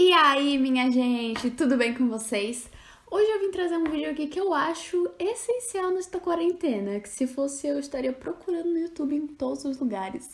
E aí, minha gente, tudo bem com vocês? Hoje eu vim trazer um vídeo aqui que eu acho essencial nesta quarentena, que se fosse eu estaria procurando no YouTube em todos os lugares.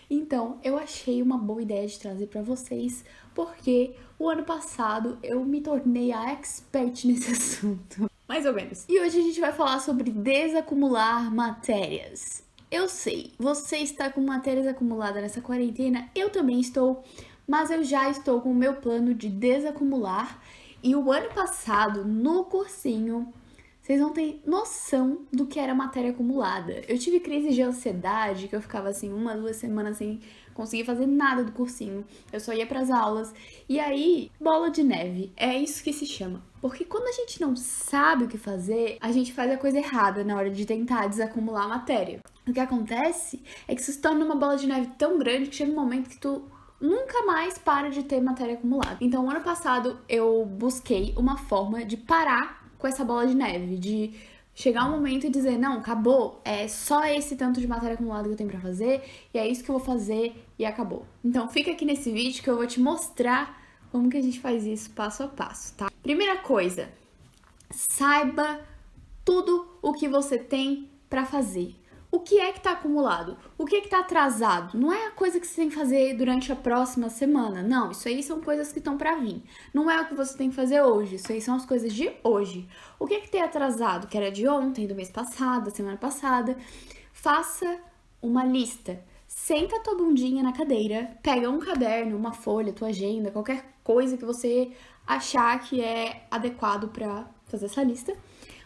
Então, eu achei uma boa ideia de trazer pra vocês, porque o ano passado eu me tornei a expert nesse assunto. Mais ou menos. E hoje a gente vai falar sobre desacumular matérias. Eu sei, você está com matérias acumuladas nessa quarentena, eu também estou, mas eu já estou com o meu plano de desacumular. E o ano passado, no cursinho, vocês não têm noção do que era matéria acumulada. Eu tive crise de ansiedade, que eu ficava assim, 1, 2 semanas sem conseguir fazer nada do cursinho. Eu só ia pras aulas. E aí, bola de neve, é isso que se chama. Porque quando a gente não sabe o que fazer, a gente faz a coisa errada na hora de tentar desacumular a matéria. O que acontece é que isso se torna uma bola de neve tão grande que chega um momento que tu nunca mais para de ter matéria acumulada. Então, ano passado, eu busquei uma forma de parar com essa bola de neve, de chegar um momento e dizer, não, acabou, é só esse tanto de matéria acumulada que eu tenho pra fazer, e é isso que eu vou fazer, e acabou. Então, fica aqui nesse vídeo que eu vou te mostrar como que a gente faz isso passo a passo, tá? Primeira coisa, saiba tudo o que você tem pra fazer. O que é que tá acumulado? O que é que tá atrasado? Não é a coisa que você tem que fazer durante a próxima semana. Não, isso aí são coisas que estão pra vir. Não é o que você tem que fazer hoje. Isso aí são as coisas de hoje. O que é que tem atrasado? Que era de ontem, do mês passado, da semana passada. Faça uma lista. Senta tua bundinha na cadeira, pega um caderno, uma folha, tua agenda, qualquer coisa que você achar que é adequado pra fazer essa lista.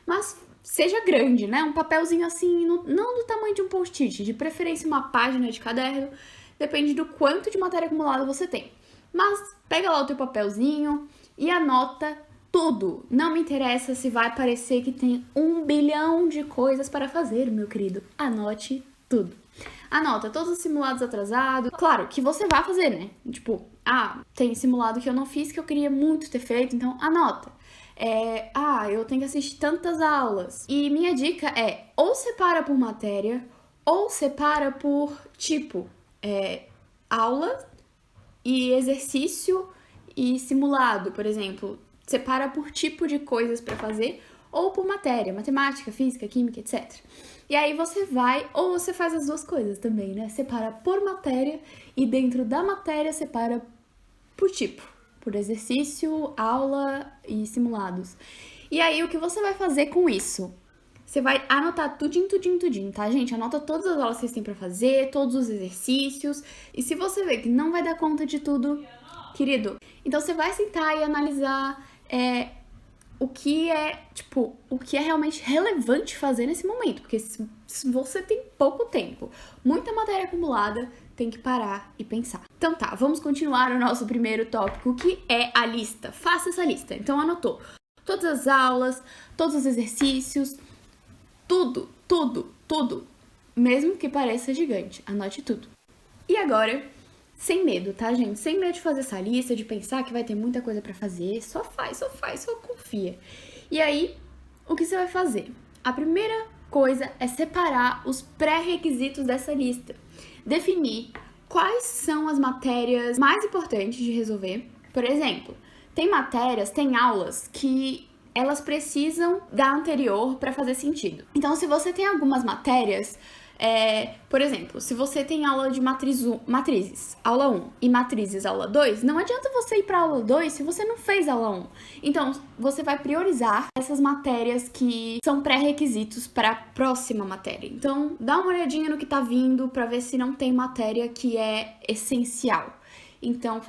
Mas seja grande, né? Um papelzinho assim, não do tamanho de um post-it, de preferência uma página de caderno, depende do quanto de matéria acumulada você tem. Mas pega lá o teu papelzinho e anota tudo. Não me interessa se vai parecer que tem 1 bilhão de coisas para fazer, meu querido. Anote tudo. Anota todos os simulados atrasados. Claro, que você vai fazer, né? Tipo, tem simulado que eu não fiz que eu queria muito ter feito, então anota. Eu tenho que assistir tantas aulas. E minha dica é, ou separa por matéria, ou separa por tipo, aula e exercício e simulado, por exemplo. Separa por tipo de coisas pra fazer, ou por matéria, matemática, física, química, etc. E aí você vai, ou você faz as duas coisas também, né? Separa por matéria e dentro da matéria separa por tipo, por exercício, aula e simulados. E aí, o que você vai fazer com isso? Você vai anotar tudinho, tá, gente? Anota todas as aulas que vocês têm pra fazer, todos os exercícios. E se você vê que não vai dar conta de tudo, querido, então você vai sentar e analisar o que é realmente relevante fazer nesse momento. Porque se você tem pouco tempo, muita matéria acumulada, tem que parar e pensar. Então tá, vamos continuar o nosso primeiro tópico, que é a lista. Faça essa lista. Então anotou todas as aulas, todos os exercícios, tudo. Mesmo que pareça gigante, anote tudo. E agora, sem medo, tá, gente? Sem medo de fazer essa lista, de pensar que vai ter muita coisa pra fazer. Só faz, só confia. E aí, o que você vai fazer? A primeira coisa é separar os pré-requisitos dessa lista. Definir quais são as matérias mais importantes de resolver. Por exemplo, tem aulas que elas precisam da anterior para fazer sentido. Então, se você tem algumas matérias, por exemplo, se você tem aula de matrizes, aula 1, e matrizes, aula 2, não adianta você ir para aula 2 se você não fez aula 1. Então, você vai priorizar essas matérias que são pré-requisitos para a próxima matéria. Então, dá uma olhadinha no que tá vindo para ver se não tem matéria que é essencial. Então,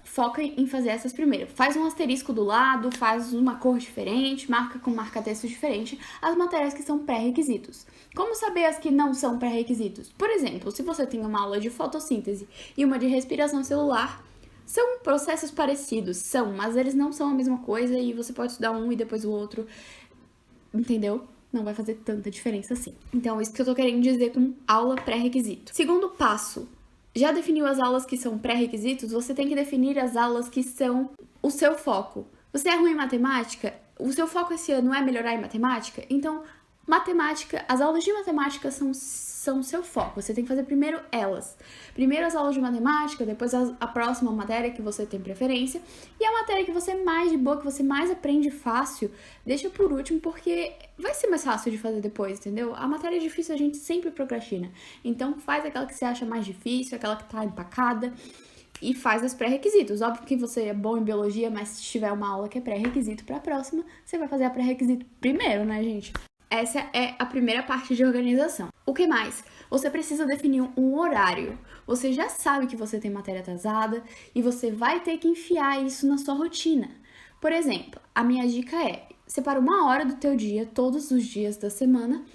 foca em fazer essas primeiro. Faz um asterisco do lado, faz uma cor diferente, marca com marca-texto diferente as matérias que são pré-requisitos. Como saber as que não são pré-requisitos? Por exemplo, se você tem uma aula de fotossíntese e uma de respiração celular, são processos parecidos, mas eles não são a mesma coisa e você pode estudar um e depois o outro, entendeu? Não vai fazer tanta diferença assim. Então, isso que eu tô querendo dizer com aula pré-requisito. Segundo passo, já definiu as aulas que são pré-requisitos? Você tem que definir as aulas que são o seu foco. Você é ruim em matemática? O seu foco esse ano é melhorar em matemática? Então, Matemática, as aulas de matemática são o seu foco. Você tem que fazer primeiro elas. Primeiro as aulas de matemática, depois a próxima matéria que você tem preferência. E a matéria que você mais de boa, que você mais aprende fácil, deixa por último, porque vai ser mais fácil de fazer depois, entendeu? A matéria difícil a gente sempre procrastina. Então faz aquela que você acha mais difícil, aquela que tá empacada. E faz os pré-requisitos. Óbvio que você é bom em biologia, mas se tiver uma aula que é pré-requisito para a próxima, você vai fazer a pré-requisito primeiro, né, gente? Essa é a primeira parte de organização. O que mais? Você precisa definir um horário. Você já sabe que você tem matéria atrasada e você vai ter que enfiar isso na sua rotina. Por exemplo, a minha dica é: separa 1 hora do teu dia, todos os dias da semana,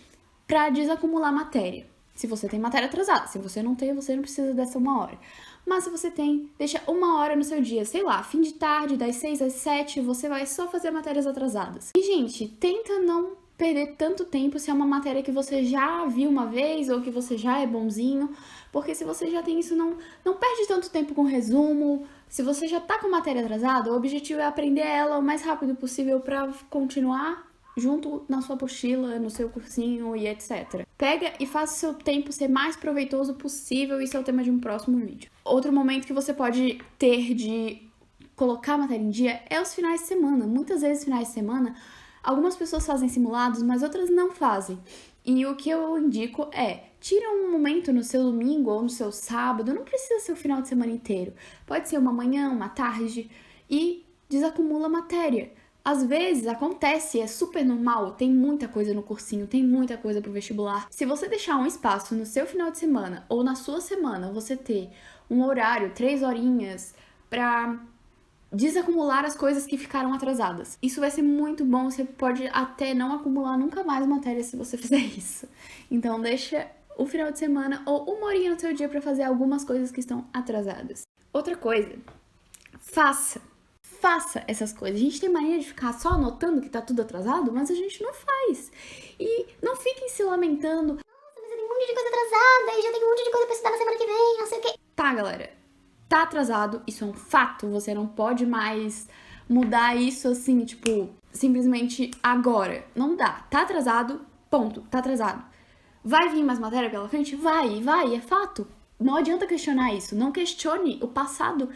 para desacumular matéria. Se você tem matéria atrasada. Se você não tem, você não precisa dessa 1 hora. Mas se você tem, deixa 1 hora no seu dia, sei lá, fim de tarde, das 6 às 7, você vai só fazer matérias atrasadas. E, gente, tenta não perder tanto tempo se é uma matéria que você já viu uma vez ou que você já é bonzinho, porque se você já tem isso, não perde tanto tempo com resumo. Se você já tá com matéria atrasada, o objetivo é aprender ela o mais rápido possível para continuar junto na sua apostila, no seu cursinho e etc. Pega e faça o seu tempo ser mais proveitoso possível, isso é o tema de um próximo vídeo. Outro momento que você pode ter de colocar a matéria em dia é os finais de semana. Muitas vezes, finais de semana, algumas pessoas fazem simulados, mas outras não fazem. E o que eu indico é, tira um momento no seu domingo ou no seu sábado, não precisa ser o final de semana inteiro. Pode ser uma manhã, uma tarde, e desacumula matéria. Às vezes acontece, é super normal, tem muita coisa no cursinho, tem muita coisa pro vestibular. Se você deixar um espaço no seu final de semana ou na sua semana, você ter um horário, 3 horinhas, pra desacumular as coisas que ficaram atrasadas. Isso vai ser muito bom, você pode até não acumular nunca mais matéria se você fizer isso. Então deixa o final de semana ou 1 horinha no seu dia pra fazer algumas coisas que estão atrasadas. Outra coisa, faça essas coisas. A gente tem mania de ficar só anotando que tá tudo atrasado, mas a gente não faz. E não fiquem se lamentando. Nossa, mas eu tenho um monte de coisa atrasada e já tenho um monte de coisa pra estudar na semana que vem, não sei o quê. Tá, galera. Tá atrasado, isso é um fato. Você não pode mais mudar isso assim, tipo, simplesmente agora. Não dá. Tá atrasado, ponto. Tá atrasado. Vai vir mais matéria pela frente? Vai, é fato. Não adianta questionar isso. Não questione o passado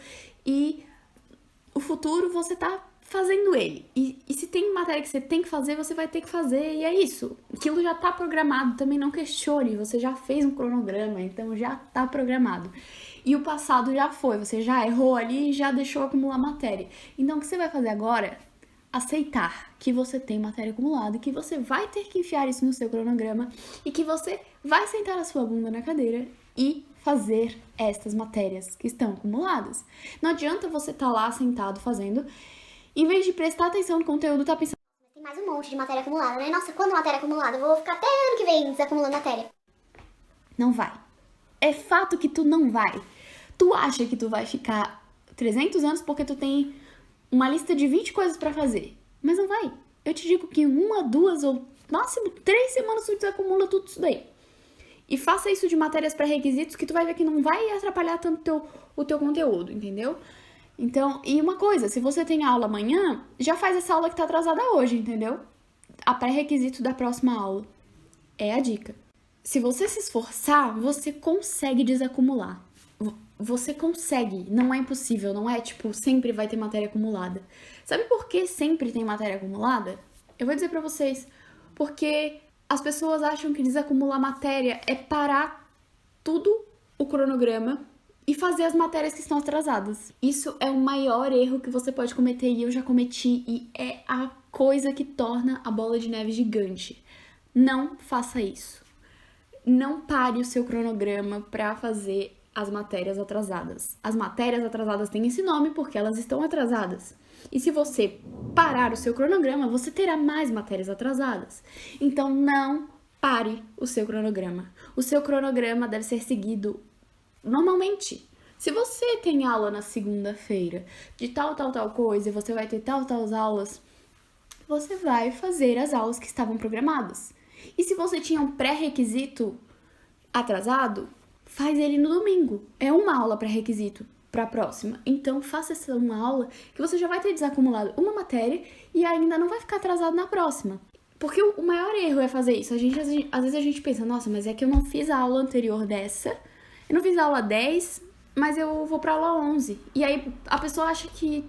e o futuro, você tá fazendo ele. E se tem matéria que você tem que fazer, você vai ter que fazer, e é isso. Aquilo já tá programado, também não questione, você já fez um cronograma, então já tá programado. E o passado já foi, você já errou ali e já deixou acumular matéria. Então o que você vai fazer agora? Aceitar que você tem matéria acumulada, que você vai ter que enfiar isso no seu cronograma e que você vai sentar a sua bunda na cadeira e fazer estas matérias que estão acumuladas. Não adianta você estar lá sentado fazendo, em vez de prestar atenção no conteúdo, tá pensando: tem mais um monte de matéria acumulada, né? Nossa, quando matéria acumulada? Eu vou ficar até ano que vem desacumulando matéria. Não vai. É fato que tu não vai. Tu acha que tu vai ficar 300 anos porque tu tem uma lista de 20 coisas pra fazer. Mas não vai. Eu te digo que em 1, 2 ou máximo 3 semanas tu desacumula tudo isso daí. E faça isso de matérias pré-requisitos que tu vai ver que não vai atrapalhar tanto o teu conteúdo, entendeu? Então, e uma coisa, se você tem aula amanhã, já faz essa aula que tá atrasada hoje, entendeu? A pré-requisito da próxima aula. É a dica. Se você se esforçar, você consegue desacumular. Você consegue, não é impossível, não é tipo, sempre vai ter matéria acumulada. Sabe por que sempre tem matéria acumulada? Eu vou dizer pra vocês, porque as pessoas acham que desacumular matéria é parar tudo o cronograma e fazer as matérias que estão atrasadas. Isso é o maior erro que você pode cometer e eu já cometi e é a coisa que torna a bola de neve gigante. Não faça isso. Não pare o seu cronograma para fazer as matérias atrasadas. As matérias atrasadas têm esse nome porque elas estão atrasadas. E se você parar o seu cronograma, você terá mais matérias atrasadas. Então, não pare o seu cronograma. O seu cronograma deve ser seguido normalmente. Se você tem aula na segunda-feira de tal coisa e você vai ter tal aulas, você vai fazer as aulas que estavam programadas. E se você tinha um pré-requisito atrasado, faz ele no domingo. É uma aula pré-requisito para a próxima. Então, faça essa uma aula que você já vai ter desacumulado uma matéria e ainda não vai ficar atrasado na próxima. Porque o maior erro é fazer isso. Às vezes a gente pensa, nossa, mas é que eu não fiz a aula anterior dessa, eu não fiz a aula 10, mas eu vou pra aula 11. E aí a pessoa acha que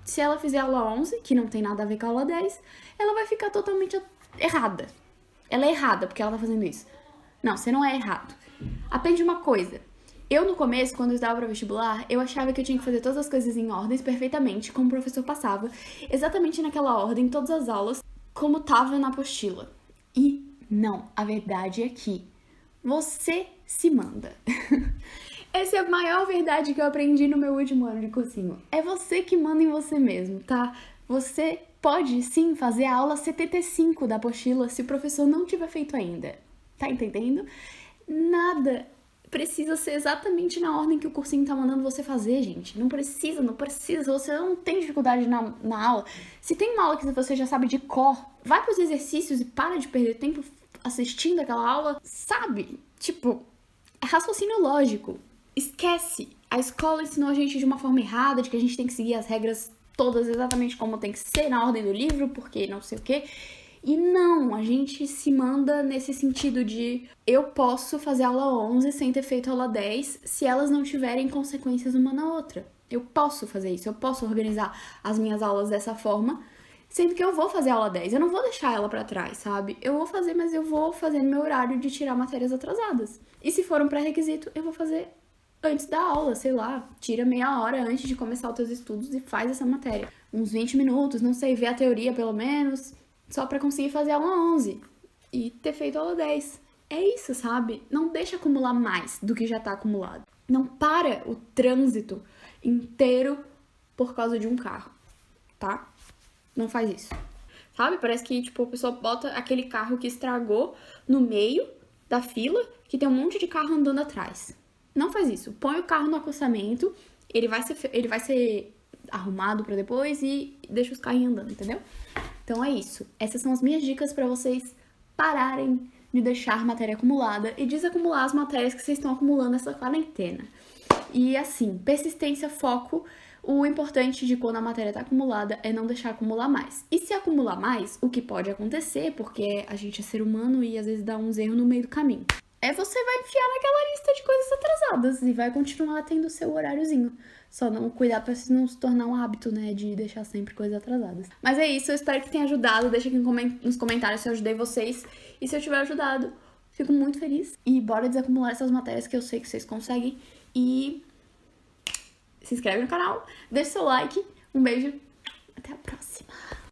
se ela fizer a aula 11, que não tem nada a ver com a aula 10, ela vai ficar totalmente errada. Ela é errada porque ela tá fazendo isso. Não, você não é errado. Aprende uma coisa. Eu, no começo, quando eu estava para vestibular, eu achava que eu tinha que fazer todas as coisas em ordens perfeitamente, como o professor passava, exatamente naquela ordem, todas as aulas, como tava na apostila. E não, a verdade é que você se manda. Essa é a maior verdade que eu aprendi no meu último ano de cursinho. É você que manda em você mesmo, tá? Você pode, sim, fazer a aula 75 da apostila se o professor não tiver feito ainda. Tá entendendo? Nada precisa ser exatamente na ordem que o cursinho tá mandando você fazer, gente. Não precisa. Você não tem dificuldade na aula. Se tem uma aula que você já sabe de cor, vai pros exercícios e para de perder tempo assistindo aquela aula, sabe? Tipo, é raciocínio lógico. Esquece. A escola ensinou a gente de uma forma errada, de que a gente tem que seguir as regras todas exatamente como tem que ser, na ordem do livro, porque não sei o quê. E não, a gente se manda nesse sentido de eu posso fazer aula 11 sem ter feito aula 10 se elas não tiverem consequências uma na outra. Eu posso fazer isso, eu posso organizar as minhas aulas dessa forma, sendo que eu vou fazer aula 10, eu não vou deixar ela pra trás, sabe? Eu vou fazer, mas eu vou fazer no meu horário de tirar matérias atrasadas. E se for um pré-requisito, eu vou fazer antes da aula, sei lá, tira meia hora antes de começar os teus estudos e faz essa matéria. Uns 20 minutos, não sei, ver a teoria pelo menos, só pra conseguir fazer aula 11 e ter feito aula 10. É isso, sabe? Não deixa acumular mais do que já tá acumulado. Não para o trânsito inteiro por causa de um carro, tá? Não faz isso. Sabe? Parece que, tipo, a pessoa bota aquele carro que estragou no meio da fila, que tem um monte de carro andando atrás. Não faz isso. Põe o carro no acostamento, ele vai ser arrumado pra depois e deixa os carrinhos andando, entendeu? Então é isso. Essas são as minhas dicas pra vocês pararem de deixar matéria acumulada e desacumular as matérias que vocês estão acumulando nessa quarentena. E assim, persistência, foco. O importante de quando a matéria tá acumulada é não deixar acumular mais. E se acumular mais, o que pode acontecer, porque a gente é ser humano e às vezes dá uns erros no meio do caminho, é você vai enfiar naquela lista de coisas atrasadas e vai continuar tendo o seu horáriozinho. Só não cuidar pra não se tornar um hábito, né, de deixar sempre coisas atrasadas. Mas é isso, eu espero que tenha ajudado. Deixa aqui nos comentários se eu ajudei vocês. E se eu tiver ajudado, fico muito feliz. E bora desacumular essas matérias que eu sei que vocês conseguem. E se inscreve no canal, deixa seu like. Um beijo, até a próxima.